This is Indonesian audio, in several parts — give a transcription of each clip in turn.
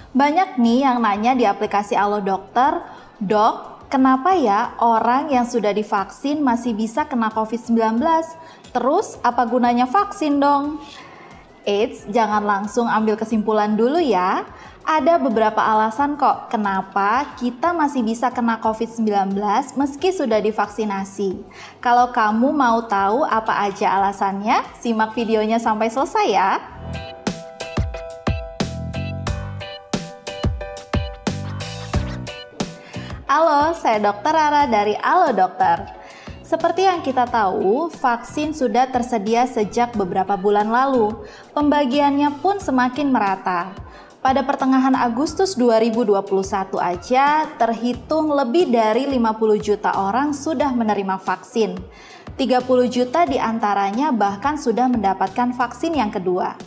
Banyak nih yang nanya di aplikasi Halo Dokter, "Dok, kenapa ya orang yang sudah divaksin masih bisa kena COVID-19? Terus apa gunanya vaksin dong?" Eits, jangan langsung ambil kesimpulan dulu ya. Ada beberapa alasan kok kenapa kita masih bisa kena COVID-19 meski sudah divaksinasi. Kalau kamu mau tahu apa aja alasannya, simak videonya sampai selesai ya. Halo, saya Dr. Rara dari Halo Dokter. Seperti yang kita tahu, vaksin sudah tersedia sejak beberapa bulan lalu. Pembagiannya pun semakin merata. Pada pertengahan Agustus 2021 aja, terhitung lebih dari 50 juta orang sudah menerima vaksin. 30 juta diantaranya bahkan sudah mendapatkan vaksin yang kedua.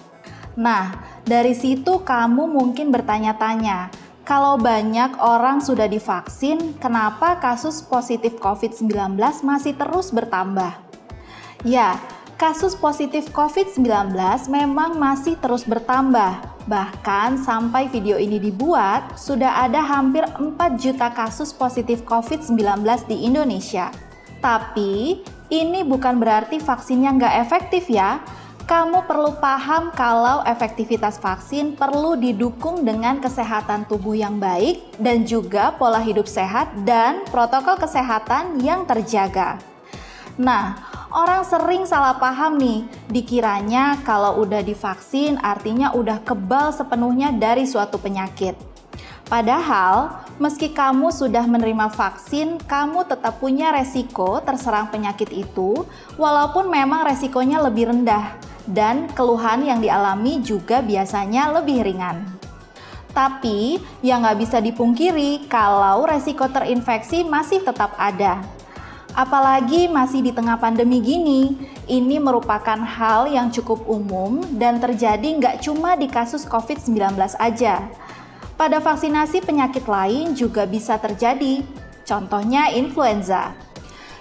Nah, dari situ kamu mungkin bertanya-tanya, kalau banyak orang sudah divaksin, kenapa kasus positif COVID-19 masih terus bertambah? Ya, kasus positif COVID-19 memang masih terus bertambah. Bahkan sampai video ini dibuat, sudah ada hampir 4 juta kasus positif COVID-19 di Indonesia. Tapi, ini bukan berarti vaksinnya nggak efektif ya. Kamu perlu paham kalau efektivitas vaksin perlu didukung dengan kesehatan tubuh yang baik dan juga pola hidup sehat dan protokol kesehatan yang terjaga. Nah, orang sering salah paham nih, dikiranya kalau udah divaksin artinya udah kebal sepenuhnya dari suatu penyakit. Padahal, meski kamu sudah menerima vaksin, kamu tetap punya resiko terserang penyakit itu, walaupun memang resikonya lebih rendah. Dan keluhan yang dialami juga biasanya lebih ringan. Tapi yang nggak bisa dipungkiri kalau resiko terinfeksi masih tetap ada. Apalagi masih di tengah pandemi gini, ini merupakan hal yang cukup umum dan terjadi nggak cuma di kasus COVID-19 aja. Pada vaksinasi penyakit lain juga bisa terjadi, contohnya influenza.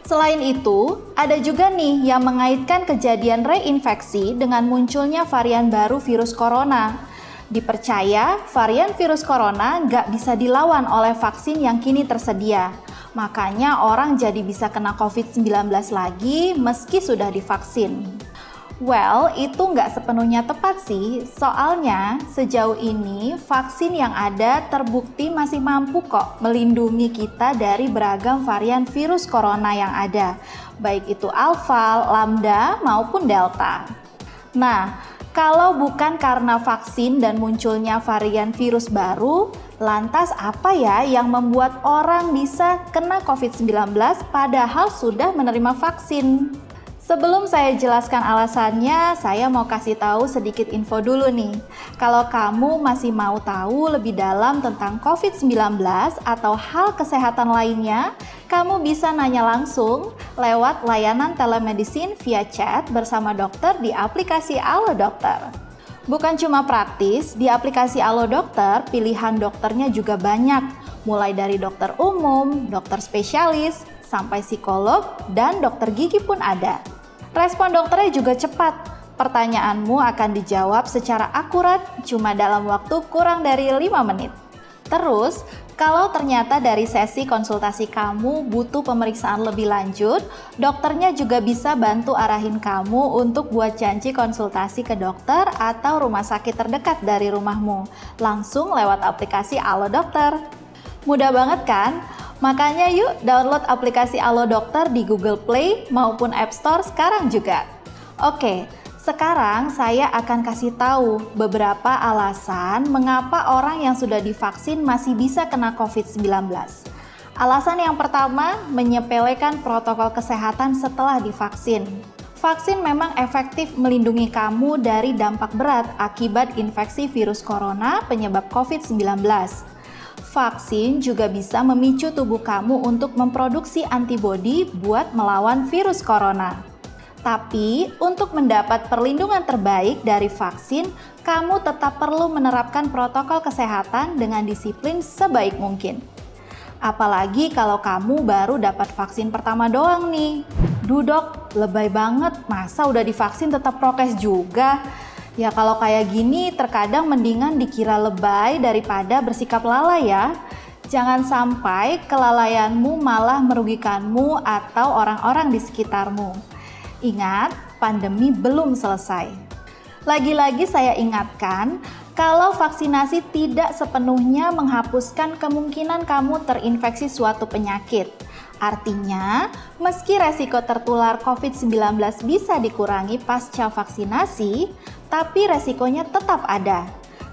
Selain itu, ada juga nih yang mengaitkan kejadian reinfeksi dengan munculnya varian baru virus corona. Dipercaya, varian virus corona nggak bisa dilawan oleh vaksin yang kini tersedia. Makanya orang jadi bisa kena COVID-19 lagi meski sudah divaksin. Well, itu nggak sepenuhnya tepat sih, soalnya sejauh ini vaksin yang ada terbukti masih mampu kok melindungi kita dari beragam varian virus corona yang ada, baik itu Alpha, Lambda, maupun Delta. Nah, kalau bukan karena vaksin dan munculnya varian virus baru, lantas apa ya yang membuat orang bisa kena COVID-19 padahal sudah menerima vaksin? Sebelum saya jelaskan alasannya, saya mau kasih tahu sedikit info dulu nih. Kalau kamu masih mau tahu lebih dalam tentang COVID-19 atau hal kesehatan lainnya, kamu bisa nanya langsung lewat layanan telemedicine via chat bersama dokter di aplikasi Halo Dokter. Bukan cuma praktis, di aplikasi Halo Dokter, pilihan dokternya juga banyak, mulai dari dokter umum, dokter spesialis, sampai psikolog, dan dokter gigi pun ada. Respon dokternya juga cepat. Pertanyaanmu akan dijawab secara akurat cuma dalam waktu kurang dari 5 menit. Terus, kalau ternyata dari sesi konsultasi kamu butuh pemeriksaan lebih lanjut, dokternya juga bisa bantu arahin kamu untuk buat janji konsultasi ke dokter atau rumah sakit terdekat dari rumahmu, langsung lewat aplikasi Halo Dokter. Mudah banget kan? Makanya yuk download aplikasi Halo Dokter di Google Play maupun App Store sekarang juga. Oke, sekarang saya akan kasih tahu beberapa alasan mengapa orang yang sudah divaksin masih bisa kena COVID-19. Alasan yang pertama, menyepelekan protokol kesehatan setelah divaksin. Vaksin memang efektif melindungi kamu dari dampak berat akibat infeksi virus corona penyebab COVID-19. Vaksin juga bisa memicu tubuh kamu untuk memproduksi antibodi buat melawan virus corona. Tapi, untuk mendapat perlindungan terbaik dari vaksin, kamu tetap perlu menerapkan protokol kesehatan dengan disiplin sebaik mungkin. Apalagi kalau kamu baru dapat vaksin pertama doang nih. Duh dok, lebay banget, masa udah divaksin tetap prokes juga? Ya kalau kayak gini terkadang mendingan dikira lebay daripada bersikap lalai ya. Jangan sampai kelalaianmu malah merugikanmu atau orang-orang di sekitarmu. Ingat, pandemi belum selesai. Lagi-lagi saya ingatkan, kalau vaksinasi tidak sepenuhnya menghapuskan kemungkinan kamu terinfeksi suatu penyakit. Artinya, meski resiko tertular COVID-19 bisa dikurangi pasca vaksinasi, tapi resikonya tetap ada.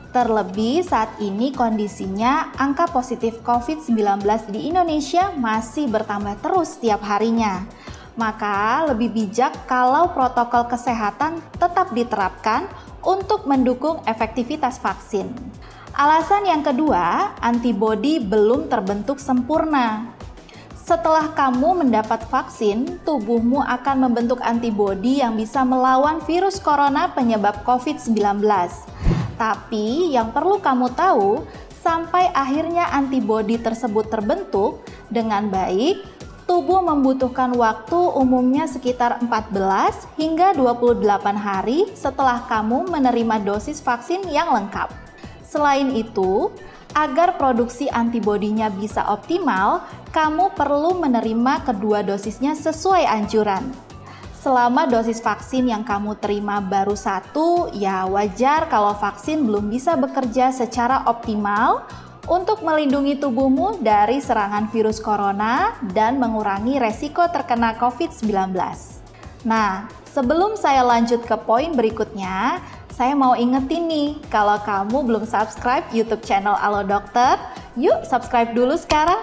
Terlebih saat ini kondisinya angka positif COVID-19 di Indonesia masih bertambah terus setiap harinya. Maka lebih bijak kalau protokol kesehatan tetap diterapkan untuk mendukung efektivitas vaksin. Alasan yang kedua, antibodi belum terbentuk sempurna. Setelah kamu mendapat vaksin, tubuhmu akan membentuk antibodi yang bisa melawan virus corona penyebab COVID-19. Tapi yang perlu kamu tahu, sampai akhirnya antibodi tersebut terbentuk dengan baik, tubuh membutuhkan waktu umumnya sekitar 14 hingga 28 hari setelah kamu menerima dosis vaksin yang lengkap. Selain itu, agar produksi antibodinya bisa optimal, kamu perlu menerima kedua dosisnya sesuai anjuran. Selama dosis vaksin yang kamu terima baru 1, ya wajar kalau vaksin belum bisa bekerja secara optimal untuk melindungi tubuhmu dari serangan virus corona dan mengurangi resiko terkena COVID-19. Nah, sebelum saya lanjut ke poin berikutnya, saya mau ingetin nih, kalau kamu belum subscribe YouTube channel Alo Dokter, yuk subscribe dulu sekarang.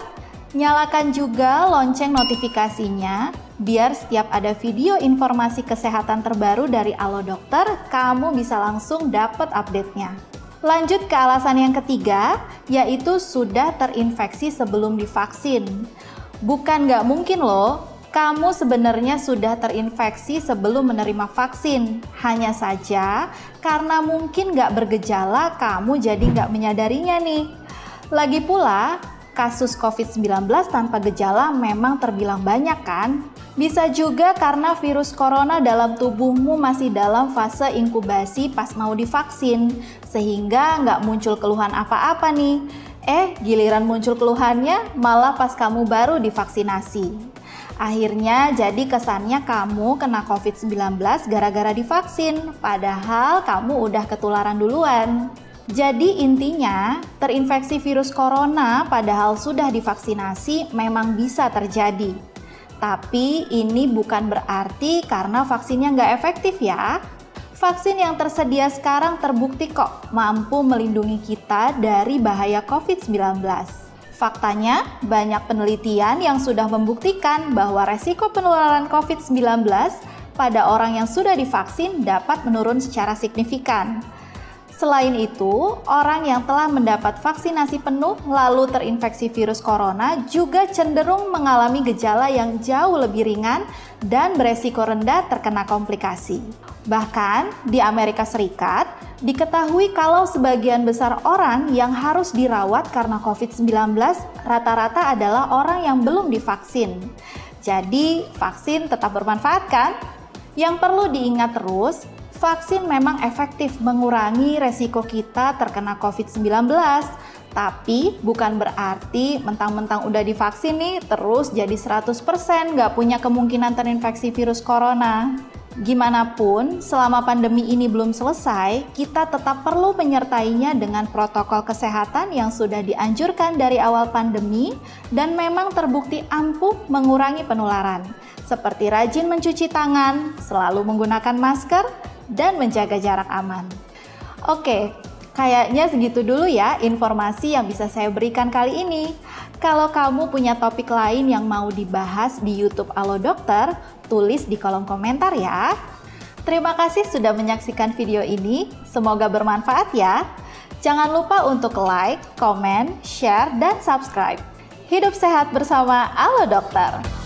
Nyalakan juga lonceng notifikasinya, biar setiap ada video informasi kesehatan terbaru dari Alo Dokter, kamu bisa langsung dapat update-nya. Lanjut ke alasan yang ketiga, yaitu sudah terinfeksi sebelum divaksin. Bukan nggak mungkin loh, kamu sebenarnya sudah terinfeksi sebelum menerima vaksin. Hanya saja, karena mungkin nggak bergejala, kamu jadi nggak menyadarinya nih. Lagi pula, kasus COVID-19 tanpa gejala memang terbilang banyak kan? Bisa juga karena virus corona dalam tubuhmu masih dalam fase inkubasi pas mau divaksin, sehingga nggak muncul keluhan apa-apa nih. Giliran muncul keluhannya malah pas kamu baru divaksinasi. Akhirnya jadi kesannya kamu kena COVID-19 gara-gara divaksin, padahal kamu udah ketularan duluan. Jadi intinya, terinfeksi virus corona padahal sudah divaksinasi memang bisa terjadi. Tapi ini bukan berarti karena vaksinnya nggak efektif ya. Vaksin yang tersedia sekarang terbukti kok mampu melindungi kita dari bahaya COVID-19. Faktanya, banyak penelitian yang sudah membuktikan bahwa resiko penularan COVID-19 pada orang yang sudah divaksin dapat menurun secara signifikan. Selain itu, orang yang telah mendapat vaksinasi penuh lalu terinfeksi virus corona juga cenderung mengalami gejala yang jauh lebih ringan dan beresiko rendah terkena komplikasi. Bahkan di Amerika Serikat, diketahui kalau sebagian besar orang yang harus dirawat karena COVID-19 rata-rata adalah orang yang belum divaksin. Jadi, vaksin tetap bermanfaat kan? Yang perlu diingat terus, vaksin memang efektif mengurangi resiko kita terkena COVID-19, tapi bukan berarti mentang-mentang udah divaksin nih terus jadi 100% nggak punya kemungkinan terinfeksi virus corona. Gimana pun, selama pandemi ini belum selesai, kita tetap perlu menyertainya dengan protokol kesehatan yang sudah dianjurkan dari awal pandemi dan memang terbukti ampuh mengurangi penularan, seperti rajin mencuci tangan, selalu menggunakan masker, dan menjaga jarak aman. Oke, kayaknya segitu dulu ya informasi yang bisa saya berikan kali ini. Kalau kamu punya topik lain yang mau dibahas di YouTube Alo Dokter, tulis di kolom komentar ya. Terima kasih sudah menyaksikan video ini, semoga bermanfaat ya. Jangan lupa untuk like, komen, share, dan subscribe. Hidup sehat bersama Alo Dokter.